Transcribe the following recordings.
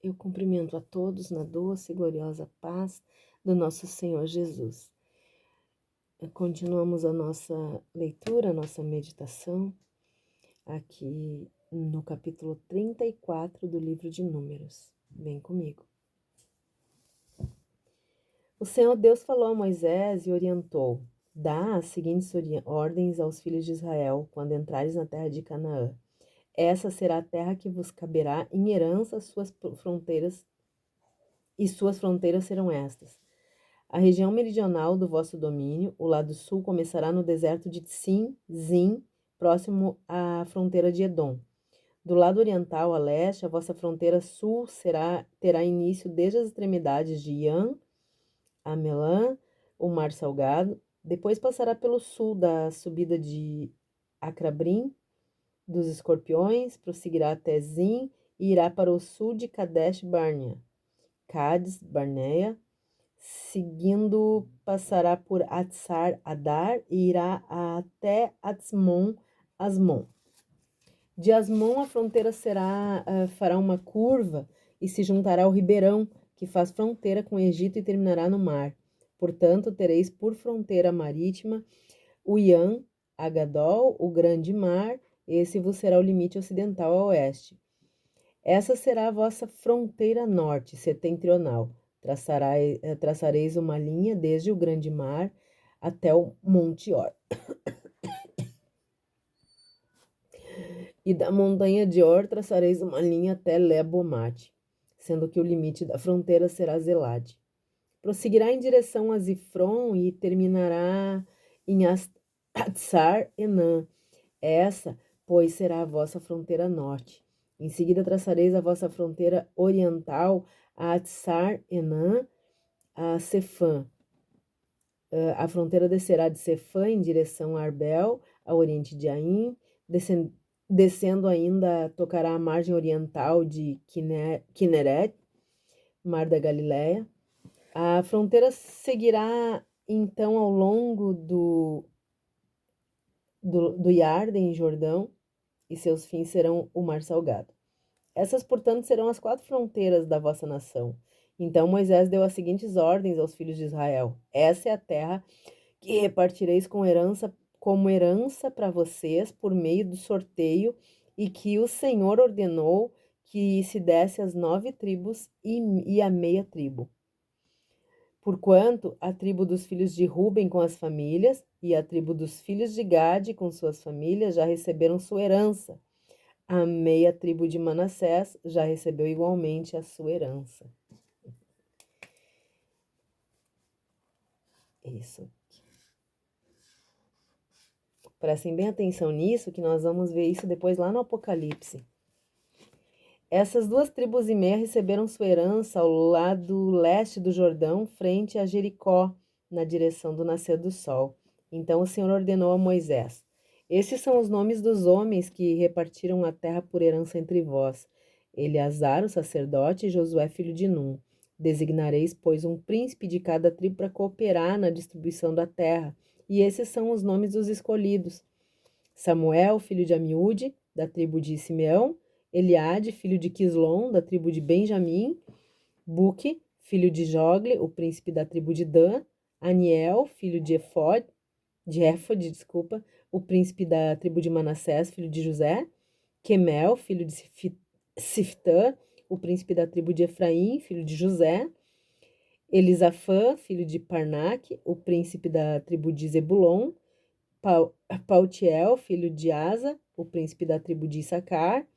Eu cumprimento a todos na doce e gloriosa paz do nosso Senhor Jesus. Continuamos a nossa leitura, a nossa meditação, aqui no capítulo 34 do livro de Números. Vem comigo. O Senhor Deus falou a Moisés e orientou: dá as seguintes ordens aos filhos de Israel quando entrares na terra de Canaã. Essa será a terra que vos caberá em herança às suas fronteiras, e suas fronteiras serão estas: a região meridional do vosso domínio, o lado sul, começará no deserto de Zin, próximo à fronteira de Edom. Do lado oriental a leste, a vossa fronteira sul terá início desde as extremidades de Yan, Amelã, o Mar Salgado. Depois passará pelo sul da subida de Acrabrim, dos Escorpiões, prosseguirá até Zin e irá para o sul de Kadesh Barnea, Cades Barnea. Seguindo, passará por Atsar Adar e irá até Asmon. De Asmon, a fronteira fará uma curva e se juntará ao ribeirão, que faz fronteira com o Egito e terminará no mar. Portanto, tereis por fronteira marítima o Yan, Agadol, o grande mar, esse vos será o limite ocidental a oeste. Essa será a vossa fronteira norte, setentrional. Traçareis uma linha desde o grande mar até o Monte Or. E da montanha de Or traçareis uma linha até Lebomate, sendo que o limite da fronteira será Zelade. Prosseguirá em direção a Zifron e terminará em Atsar Enã. Essa, pois, será a vossa fronteira norte. Em seguida traçareis a vossa fronteira oriental a Atsar Enã, a Sefã. A fronteira descerá de Sefã em direção a Arbel, a oriente de Aim, descendo ainda tocará a margem oriental de Kineret, Mar da Galileia. A fronteira seguirá então ao longo do Iarden, Jordão, e seus fins serão o Mar Salgado. Essas, portanto, serão as 4 fronteiras da vossa nação. Então Moisés deu as seguintes ordens aos filhos de Israel: essa é a terra que repartireis como herança para vocês por meio do sorteio, e que o Senhor ordenou que se desse às 9 tribos e a meia tribo. Porquanto a tribo dos filhos de Ruben com as famílias e a tribo dos filhos de Gade com suas famílias já receberam sua herança. A meia tribo de Manassés já recebeu igualmente a sua herança. Isso. Prestem bem atenção nisso, que nós vamos ver isso depois lá no Apocalipse. Essas 2 tribos e meia receberam sua herança ao lado leste do Jordão, frente a Jericó, na direção do nascer do sol. Então o Senhor ordenou a Moisés: estes são os nomes dos homens que repartiram a terra por herança entre vós: Eleazar, o sacerdote, e Josué, filho de Num. Designareis, pois, um príncipe de cada tribo para cooperar na distribuição da terra. E esses são os nomes dos escolhidos: Samuel, filho de Amiúde, da tribo de Simeão; Eliade, filho de Quislom, da tribo de Benjamim; Buque, filho de Jogle, o príncipe da tribo de Dan; Aniel, filho de Éfode, o príncipe da tribo de Manassés, filho de José; Quemel, filho de Siftã, o príncipe da tribo de Efraim, filho de José; Elisafã, filho de Parnaque, o príncipe da tribo de Zebulon; Pautiel, filho de Asa, o príncipe da tribo de Issacar;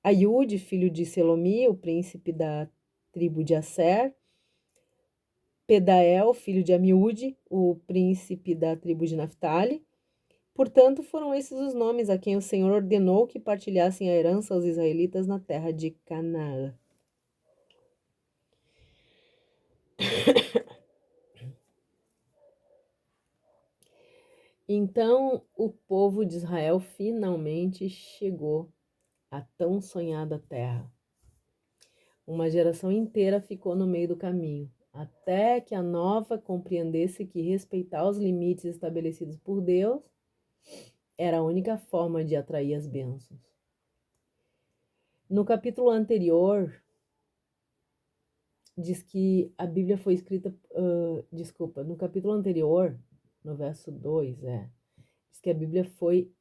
Aiude, filho de Selomi, o príncipe da tribo de Asser; Pedael, filho de Amiúde, o príncipe da tribo de Naphtali. Portanto, foram esses os nomes a quem o Senhor ordenou que partilhassem a herança aos israelitas na terra de Canaã. Então, o povo de Israel finalmente chegou à tão sonhada terra. Uma geração inteira ficou no meio do caminho, até que a nova compreendesse que respeitar os limites estabelecidos por Deus era a única forma de atrair as bênçãos. No capítulo anterior, diz que a Bíblia foi escrita, no capítulo anterior, no verso 2, diz que a Bíblia foi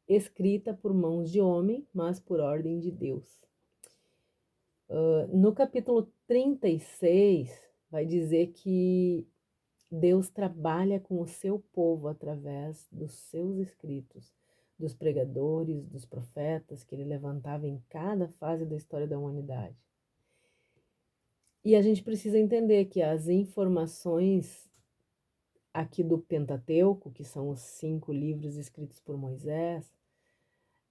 escrita por mãos de homem, mas por ordem de Deus. No capítulo 36, vai dizer que Deus trabalha com o seu povo através dos seus escritos, dos pregadores, dos profetas que ele levantava em cada fase da história da humanidade. E a gente precisa entender que as informações aqui do Pentateuco, que são os 5 livros escritos por Moisés,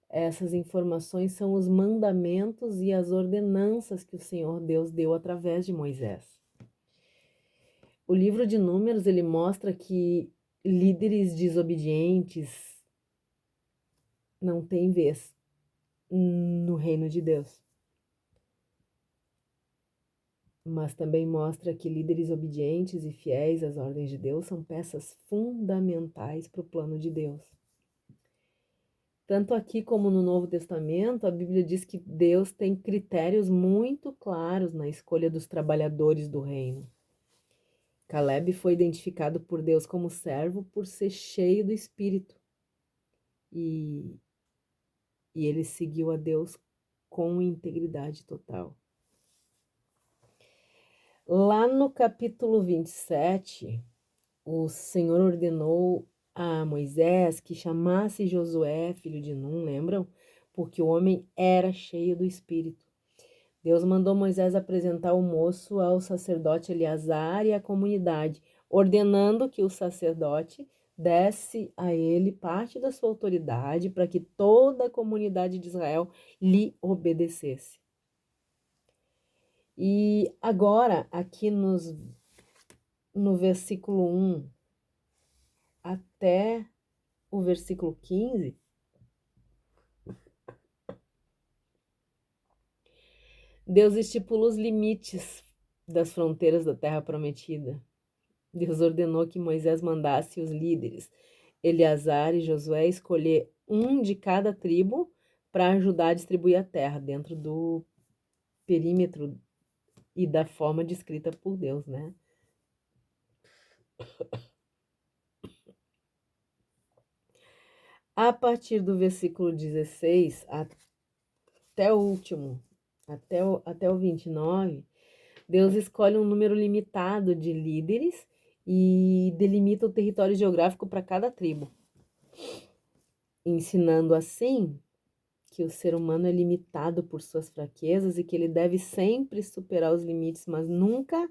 essas informações são os mandamentos e as ordenanças que o Senhor Deus deu através de Moisés. O livro de Números, ele mostra que líderes desobedientes não têm vez no reino de Deus. Mas também mostra que líderes obedientes e fiéis às ordens de Deus são peças fundamentais para o plano de Deus. Tanto aqui como no Novo Testamento, a Bíblia diz que Deus tem critérios muito claros na escolha dos trabalhadores do reino. Caleb foi identificado por Deus como servo por ser cheio do Espírito. E ele seguiu a Deus com integridade total. Lá no capítulo 27, o Senhor ordenou a Moisés que chamasse Josué, filho de Num, lembram? Porque o homem era cheio do Espírito. Deus mandou Moisés apresentar o moço ao sacerdote Eleazar e à comunidade, ordenando que o sacerdote desse a ele parte da sua autoridade para que toda a comunidade de Israel lhe obedecesse. E agora, aqui no versículo 1 até o versículo 15, Deus estipula os limites das fronteiras da terra prometida. Deus ordenou que Moisés mandasse os líderes, Eleazar e Josué, escolher um de cada tribo para ajudar a distribuir a terra dentro do perímetro e da forma descrita por Deus, né? A partir do versículo 16 até o último, até o 29, Deus escolhe um número limitado de líderes e delimita o território geográfico para cada tribo, ensinando assim que o ser humano é limitado por suas fraquezas e que ele deve sempre superar os limites, mas nunca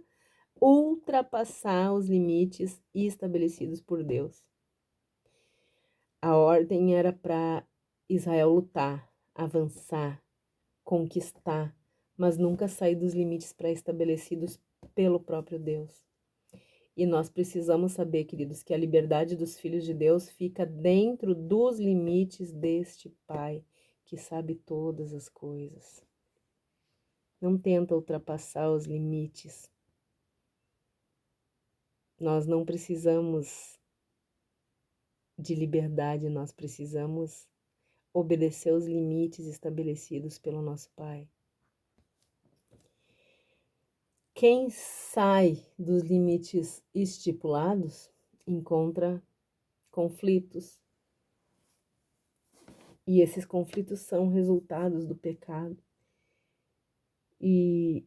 ultrapassar os limites estabelecidos por Deus. A ordem era para Israel lutar, avançar, conquistar, mas nunca sair dos limites pré-estabelecidos pelo próprio Deus. E nós precisamos saber, queridos, que a liberdade dos filhos de Deus fica dentro dos limites deste Pai, que sabe todas as coisas. Não tenta ultrapassar os limites. Nós não precisamos de liberdade, nós precisamos obedecer os limites estabelecidos pelo nosso Pai. Quem sai dos limites estipulados encontra conflitos. E esses conflitos são resultados do pecado. E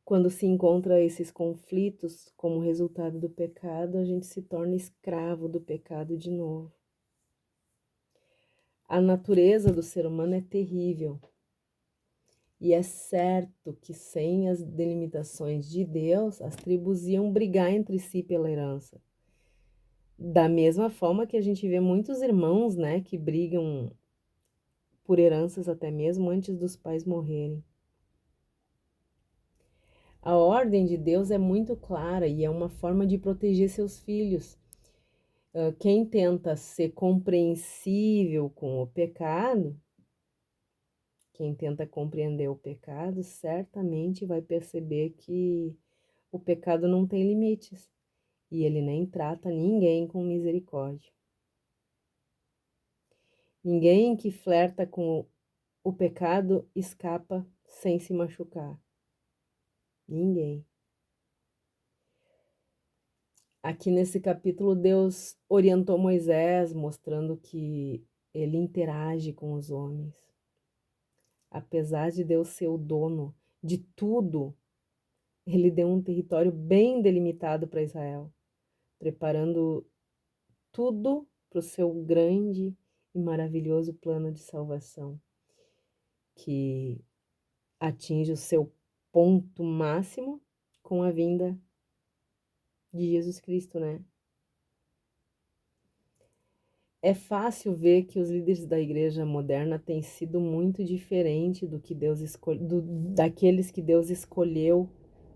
quando se encontra esses conflitos como resultado do pecado, a gente se torna escravo do pecado de novo. A natureza do ser humano é terrível. E é certo que sem as delimitações de Deus, as tribos iam brigar entre si pela herança. Da mesma forma que a gente vê muitos irmãos, né, que brigam por heranças até mesmo antes dos pais morrerem. A ordem de Deus é muito clara e é uma forma de proteger seus filhos. Quem tenta ser compreensível com o pecado, quem tenta compreender o pecado, certamente vai perceber que o pecado não tem limites e ele nem trata ninguém com misericórdia. Ninguém que flerta com o pecado escapa sem se machucar. Ninguém. Aqui nesse capítulo, Deus orientou Moisés, mostrando que ele interage com os homens. Apesar de Deus ser o dono de tudo, ele deu um território bem delimitado para Israel, preparando tudo para o seu grande e maravilhoso plano de salvação, que atinge o seu ponto máximo com a vinda de Jesus Cristo, né? É fácil ver que os líderes da igreja moderna têm sido muito diferentes do que daqueles que Deus escolheu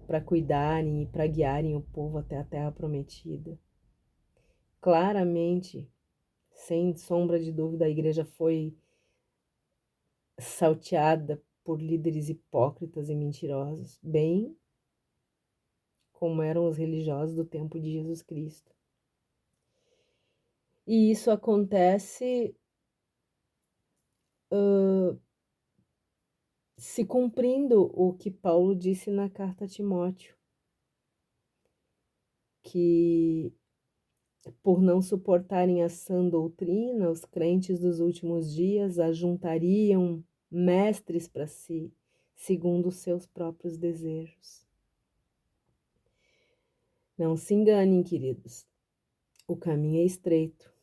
para cuidarem e para guiarem o povo até a terra prometida. Claramente, sem sombra de dúvida, a igreja foi salteada por líderes hipócritas e mentirosos, bem como eram os religiosos do tempo de Jesus Cristo. E isso acontece se cumprindo o que Paulo disse na carta a Timóteo, que por não suportarem a sã doutrina, os crentes dos últimos dias ajuntariam mestres para si, segundo os seus próprios desejos. Não se enganem, queridos, o caminho é estreito,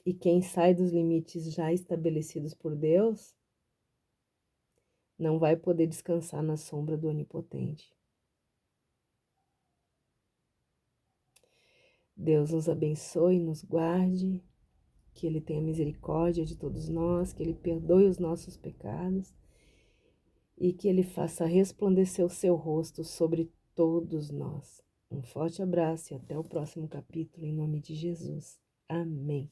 e quem sai dos limites já estabelecidos por Deus não vai poder descansar na sombra do Onipotente. Deus nos abençoe, nos guarde, que Ele tenha misericórdia de todos nós, que Ele perdoe os nossos pecados e que Ele faça resplandecer o seu rosto sobre todos nós. Um forte abraço e até o próximo capítulo, em nome de Jesus. Amém.